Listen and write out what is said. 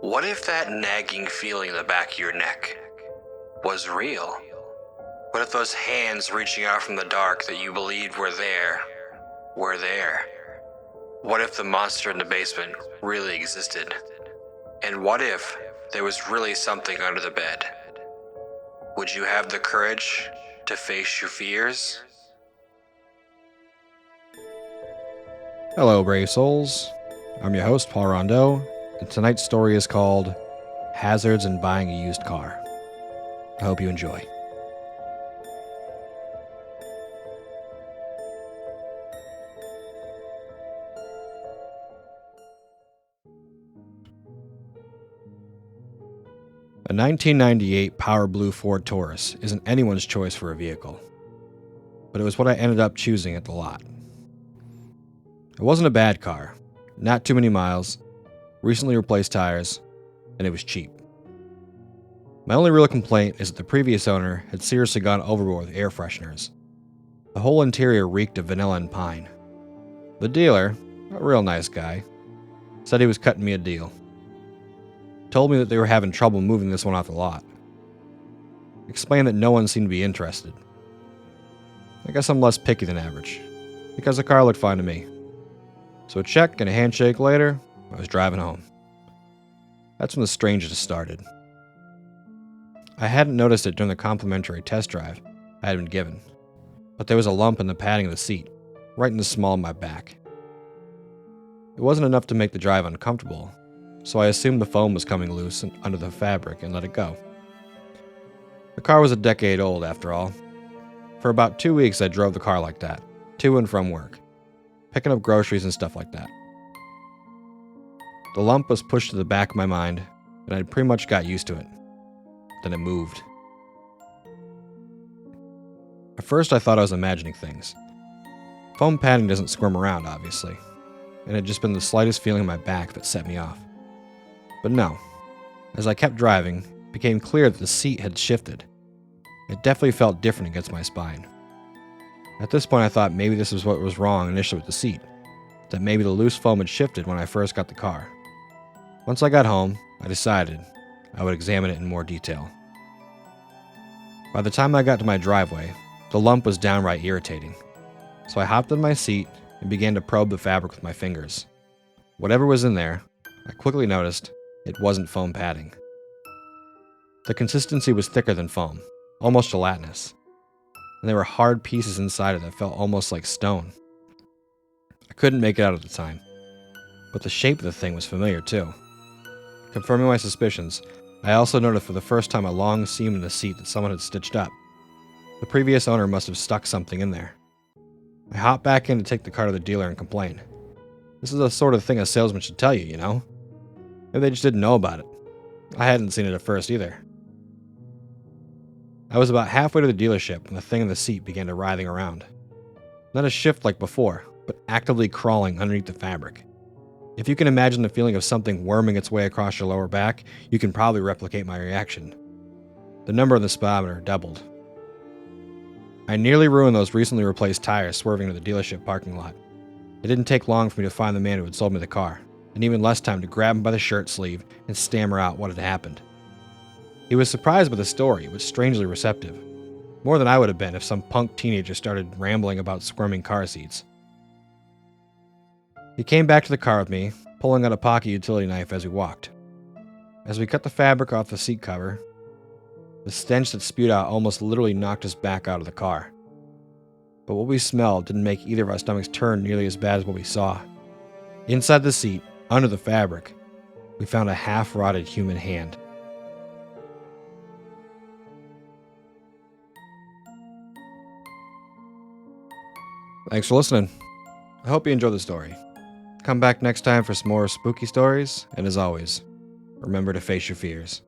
What if that nagging feeling in the back of your neck was real? What if those hands reaching out from the dark that you believed were there were there? What if the monster in the basement really existed? And what if there was really something under the bed? Would you have the courage to face your fears? Hello, brave souls. I'm your host, Paul Rondeau, and tonight's story is called Hazards in Buying a Used Car. I hope you enjoy. A 1998 Power Blue Ford Taurus isn't anyone's choice for a vehicle, but it was what I ended up choosing at the lot. It wasn't a bad car, not too many miles, recently replaced tires, and it was cheap. My only real complaint is that the previous owner had seriously gone overboard with air fresheners. The whole interior reeked of vanilla and pine. The dealer, a real nice guy, said he was cutting me a deal. Told me that they were having trouble moving this one off the lot. Explained that no one seemed to be interested. I guess I'm less picky than average, because the car looked fine to me. So a check and a handshake later, I was driving home. That's when the strangeness started. I hadn't noticed it during the complimentary test drive I had been given, but there was a lump in the padding of the seat, right in the small of my back. It wasn't enough to make the drive uncomfortable, so I assumed the foam was coming loose under the fabric and let it go. The car was a decade old after all. For about 2 weeks I drove the car like that, to and from work, picking up groceries and stuff like that. The lump was pushed to the back of my mind, and I'd pretty much got used to it. Then it moved. At first I thought I was imagining things. Foam padding doesn't squirm around, obviously, and it had just been the slightest feeling in my back that set me off. But no. As I kept driving, it became clear that the seat had shifted. It definitely felt different against my spine. At this point I thought maybe this was what was wrong initially with the seat, that maybe the loose foam had shifted when I first got the car. Once I got home, I decided I would examine it in more detail. By the time I got to my driveway, the lump was downright irritating, so I hopped in my seat and began to probe the fabric with my fingers. Whatever was in there, I quickly noticed it wasn't foam padding. The consistency was thicker than foam, almost gelatinous, and there were hard pieces inside it that felt almost like stone. I couldn't make it out at the time, but the shape of the thing was familiar too. Confirming my suspicions, I also noticed for the first time a long seam in the seat that someone had stitched up. The previous owner must have stuck something in there. I hopped back in to take the car to the dealer and complain. This is the sort of thing a salesman should tell you, you know? Maybe they just didn't know about it. I hadn't seen it at first either. I was about halfway to the dealership when the thing in the seat began to writhing around. Not a shift like before, but actively crawling underneath the fabric. If you can imagine the feeling of something worming its way across your lower back, you can probably replicate my reaction. The number on the speedometer doubled. I nearly ruined those recently replaced tires swerving into the dealership parking lot. It didn't take long for me to find the man who had sold me the car, and even less time to grab him by the shirt sleeve and stammer out what had happened. He was surprised by the story, but strangely receptive. More than I would have been if some punk teenager started rambling about squirming car seats. He came back to the car with me, pulling out a pocket utility knife as we walked. As we cut the fabric off the seat cover, the stench that spewed out almost literally knocked us back out of the car. But what we smelled didn't make either of our stomachs turn nearly as bad as what we saw. Inside the seat, under the fabric, we found a half-rotted human hand. Thanks for listening. I hope you enjoyed the story. Come back next time for some more spooky stories, and as always, remember to face your fears.